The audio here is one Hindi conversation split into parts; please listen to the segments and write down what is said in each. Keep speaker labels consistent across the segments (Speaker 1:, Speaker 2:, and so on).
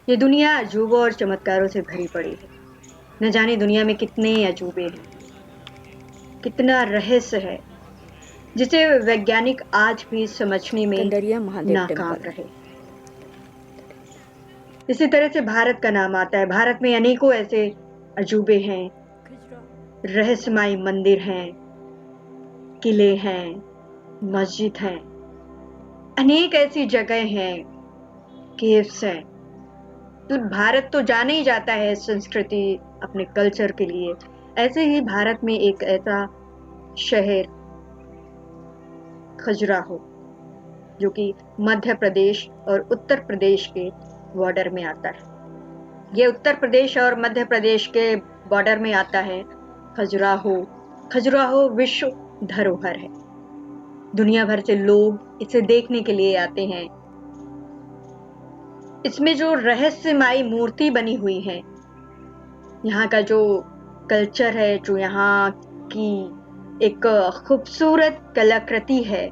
Speaker 1: ये दुनिया अजूबों और चमत्कारों से भरी पड़ी है। न जाने दुनिया में कितने अजूबे हैं, कितना रहस्य है, जिसे वैज्ञानिक आज भी समझने में
Speaker 2: कंडरिया महादेव
Speaker 1: नाकाम
Speaker 2: टेम्पल।
Speaker 1: रहे। इसी तरह से भारत का नाम आता है। भारत में अनेकों ऐसे अजूबे हैं, रहस्यमयी मंदिर हैं, किले हैं, मस्जिद हैं, अनेक ऐसी जगह हैं, केव्स हैं। तो भारत तो जाना ही जाता है संस्कृति, अपने कल्चर के लिए। ऐसे ही भारत में एक ऐसा शहर खजुराहो, जो कि मध्य प्रदेश और उत्तर प्रदेश के बॉर्डर में आता है। ये उत्तर प्रदेश और मध्य प्रदेश के बॉर्डर में आता है खजुराहो। खजुराहो विश्व धरोहर है। दुनिया भर से लोग इसे देखने के लिए आते हैं। इसमें जो रहस्यमयी मूर्ति बनी हुई है, यहाँ का जो कल्चर है, जो यहाँ की एक खूबसूरत कलाकृति है,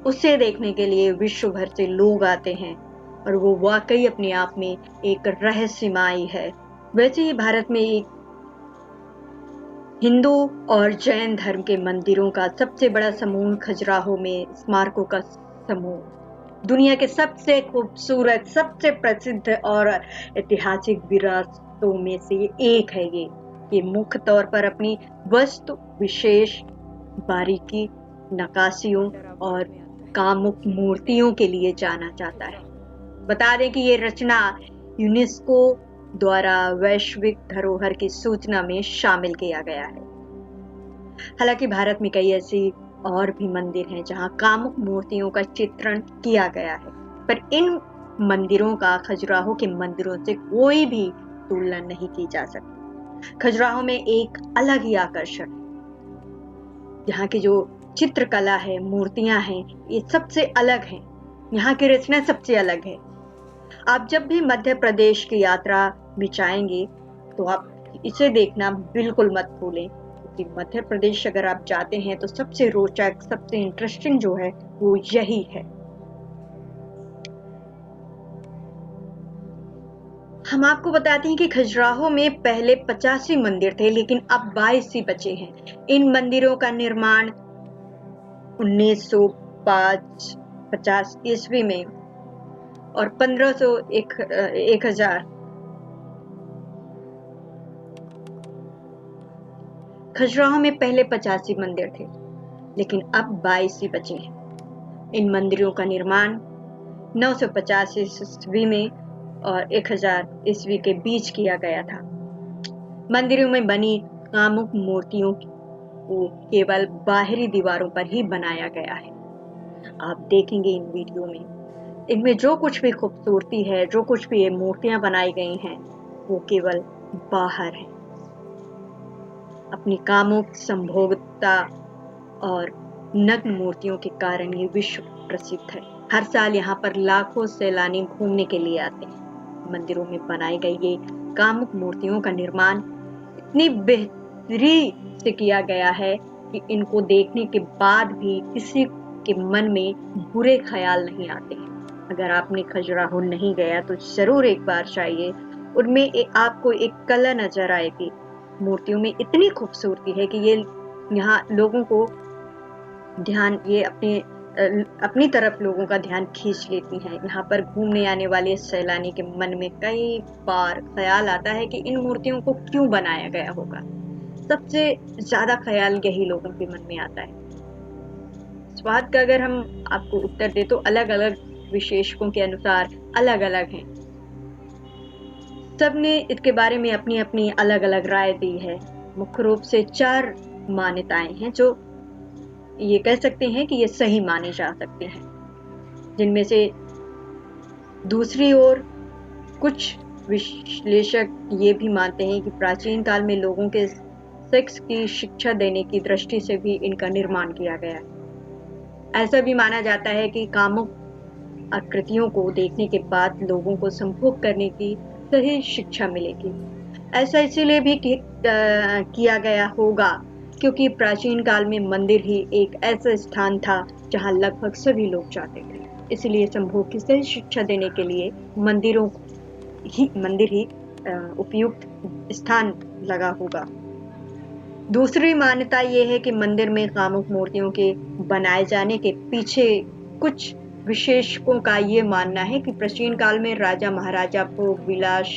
Speaker 1: उसे देखने के लिए विश्व भर से लोग आते हैं और वो वाकई अपने आप में एक रहस्यमयी है। वैसे ही भारत में एक हिंदू और जैन धर्म के मंदिरों का सबसे बड़ा समूह खजुराहो में स्मारकों का समूह, दुनिया के सबसे खूबसूरत, सबसे प्रसिद्ध और ऐतिहासिक विरासतों में से एक है। ये मुख्य तौर पर अपनी वस्तु विशेष बारीकी, नक्काशियों और कामुक मूर्तियों के लिए जाना जाता है। बता दें कि ये रचना यूनेस्को द्वारा वैश्विक धरोहर की सूचना में शामिल किया गया है। हालांकि भारत में कई ऐसी और भी मंदिर हैं जहां कामुक मूर्तियों का चित्रण किया गया है, पर इन मंदिरों का खजुराहो के मंदिरों से कोई भी तुलना नहीं की जा सकती। खजुराहो में एक अलग ही आकर्षण है। यहाँ की जो चित्रकला है, मूर्तियां हैं, ये सबसे अलग हैं। यहाँ की रचना सबसे अलग है। आप जब भी मध्य प्रदेश की यात्रा में जाएंगे तो आप इसे देखना बिल्कुल मत भूलें, क्योंकि मध्य प्रदेश अगर आप जाते हैं तो सबसे रोचक, सबसे इंटरेस्टिंग जो है वो यही है। हम आपको बताते हैं कि खजुराहो में पहले 85 मंदिर थे, लेकिन अब 22 ही बचे हैं। इन मंदिरों का निर्माण 1950 ईस्वी में और 1000 खजुराहो में पहले 85 मंदिर थे, लेकिन अब 22 ही बचे हैं। इन मंदिरों का निर्माण 950 ईस्वी में और 1000 ईस्वी के बीच किया गया था। मंदिरों में बनी कामुक मूर्तियों को केवल बाहरी दीवारों पर ही बनाया गया है। आप देखेंगे इन वीडियो में, इनमें जो कुछ भी खूबसूरती है, जो कुछ भी ये मूर्तियां बनाई गई हैं, वो केवल बाहर है। अपनी कामुक, संभोगता और नग्न मूर्तियों के कारण ये विश्व प्रसिद्ध है। हर साल यहाँ पर लाखों सैलानी घूमने के लिए आते हैं। मंदिरों में बनाई गई ये कामुक मूर्तियों का निर्माण इतनी बेहतरी से किया गया है कि इनको देखने के बाद भी किसी के मन में बुरे ख्याल नहीं आते हैं। अगर आपने खजुराहो नहीं गया तो जरूर एक बार जाइए। उनमें आपको एक कला नजर आएगी। मूर्तियों में इतनी खूबसूरती है कि ये यहाँ लोगों को ये अपनी तरफ लोगों का ध्यान खींच लेती हैं। यहाँ पर घूमने आने वाले सैलानी के मन में कई बार ख्याल आता है कि इन मूर्तियों को क्यों बनाया गया होगा। सबसे ज्यादा ख्याल यही लोगों के मन में आता है। स्वाद का अगर हम आपको उत्तर दे तो अलग अलग विशेषकों के अनुसार अलग अलग हैं। सबने इसके बारे में अपनी अपनी अलग अलग राय दी है। मुख्य रूप से 4 मान्यताएं हैं जो ये कह सकते हैं कि ये सही माने जा सकते हैं, जिनमें से दूसरी ओर कुछ विश्लेषक ये भी मानते हैं कि प्राचीन काल में लोगों के सेक्स की शिक्षा देने की दृष्टि से भी इनका निर्माण किया गया है। ऐसा भी माना जाता है कि कामुक आकृतियों को देखने के बाद लोगों को संभोग करने की सही शिक्षा मिलेगी। ऐसा इसीलिए भी किया गया होगा क्योंकि प्राचीन काल में मंदिर ही एक ऐसा स्थान था जहां लगभग सभी लोग जाते थे। इसलिए संभोग की सही शिक्षा देने के लिए मंदिरों ही उपयुक्त स्थान लगा होगा। दूसरी मान्यता ये है कि मंदिर में कामुक मूर्तियों के बनाए जाने के पीछे कुछ विशेषज्ञों का ये मानना है कि प्राचीन काल में राजा महाराजा भोग विलास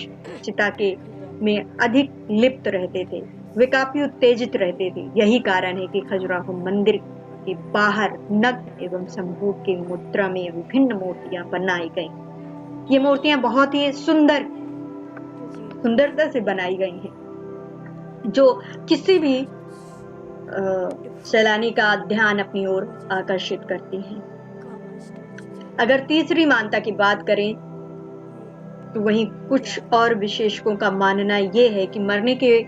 Speaker 1: चिता के में अधिक लिप्त रहते थे, वे काफी उत्तेजित रहते थे। यही कारण है कि खजुराहो मंदिर के बाहर नग्न एवं संभोग की मुद्रा में विभिन्न मूर्तियां बनाई गई। ये मूर्तियां बहुत ही सुंदरता से बनाई गई हैं, जो किसी भी सैलानी का ध्यान अपनी ओर आकर्षित करती हैं। अगर तीसरी मान्यता की बात करें तो वहीं कुछ और विशेषज्ञों का मानना यह है कि मरने के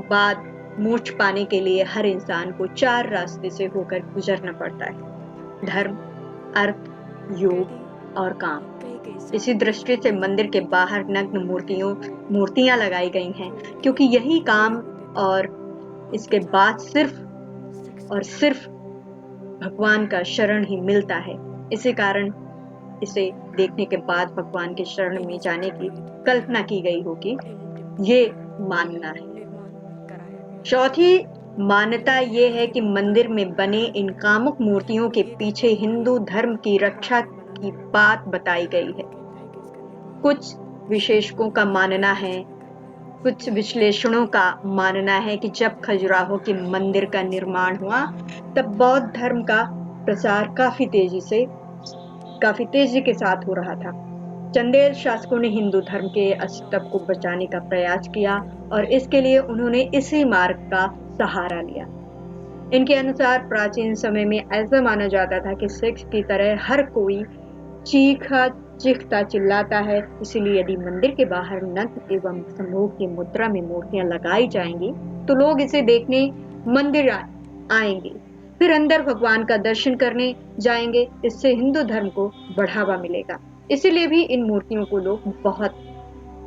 Speaker 1: बाद मोक्ष पाने के लिए हर इंसान को 4 रास्ते से होकर गुजरना पड़ता है: धर्म, अर्थ, योग और काम। इसी दृष्टि से मंदिर के बाहर नग्न मूर्तियां लगाई गई हैं, क्योंकि यही काम और इसके बाद सिर्फ और सिर्फ भगवान का शरण ही मिलता है। इसी कारण इसे देखने के बाद भगवान के शरण में जाने की कल्पना की गई होगी, ये मानना है। चौथी मान्यता ये है कि मंदिर में बने इन कामुक मूर्तियों के पीछे हिंदू धर्म की रक्षा की बात बताई गई है। कुछ विशेषज्ञों का मानना है, कुछ विश्लेषणों का मानना है कि जब खजुराहो के मंदिर का निर्माण हुआ तब बौद्ध धर्म का प्रसार काफी तेजी के साथ हो रहा था। चंदेल शासकों ने हिंदू धर्म के अस्तित्व को बचाने का प्रयास किया और इसके लिए उन्होंने इसी मार्ग का सहारा लिया। इनके अनुसार प्राचीन समय में ऐसा माना जाता था कि सेक्स की तरह हर कोई चीखता चिल्लाता है, इसलिए यदि मंदिर के बाहर नग्न एवं संभोग की मुद्रा में मूर्तियां लगाई जाएंगी तो लोग इसे देखने मंदिर आएंगे, फिर अंदर भगवान का दर्शन करने जाएंगे। इससे हिंदू धर्म को बढ़ावा मिलेगा, इसीलिए भी इन मूर्तियों को लोग बहुत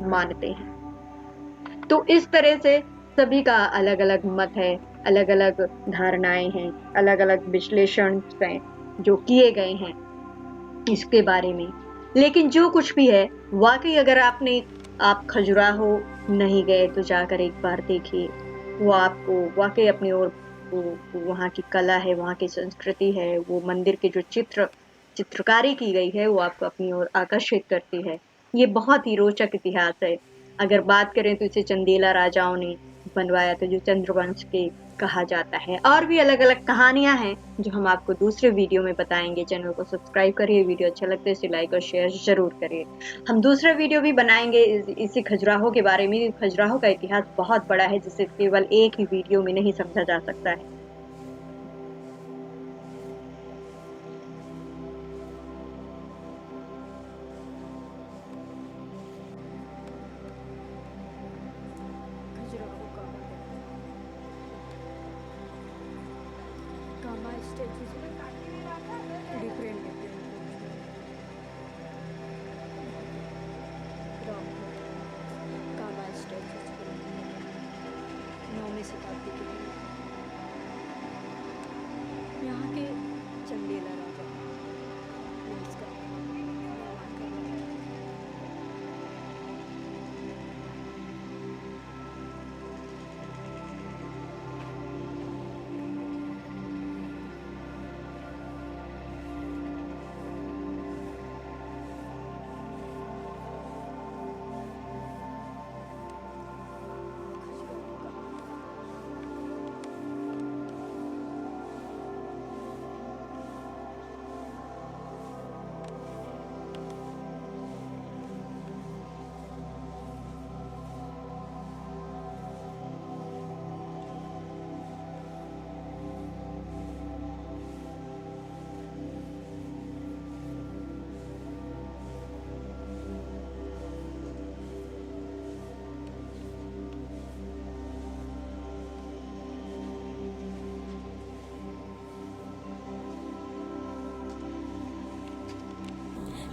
Speaker 1: मानते हैं। तो इस तरह से सभी का अलग अलग मत है, अलग अलग धारणाएं हैं, अलग अलग विश्लेषण हैं जो किए गए हैं इसके बारे में। लेकिन जो कुछ भी है, वाकई अगर आप खजुराहो नहीं गए तो जाकर एक बार देखिए, वो आपको वाकई अपनी ओर वहाँ की कला है, वहाँ की संस्कृति है, वो मंदिर के जो चित्रकारी की गई है वो आपको अपनी ओर आकर्षित करती है। ये बहुत ही रोचक इतिहास है। अगर बात करें तो इसे चंदेला राजाओं ने बनवाया था, जो चंद्रवंश के कहा जाता है। और भी अलग अलग कहानियां हैं जो हम आपको दूसरे वीडियो में बताएंगे। चैनल को सब्सक्राइब करिए, वीडियो अच्छा लगता है इसे लाइक और शेयर जरूर करिए। हम दूसरा वीडियो भी बनाएंगे इसी खजुराहो के बारे में। खजुराहो का इतिहास बहुत बड़ा है, जिसे केवल एक ही वीडियो में नहीं समझा जा सकता है।
Speaker 2: शताब्दी के यहाँ के चंदेला राजा ने इसका निर्माण करवाया।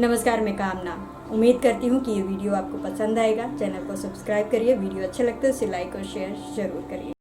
Speaker 3: नमस्कार, मैं कामना। उम्मीद करती हूँ कि ये वीडियो आपको पसंद आएगा। चैनल को सब्सक्राइब करिए, वीडियो अच्छा लगता है उसे लाइक और शेयर जरूर करिए।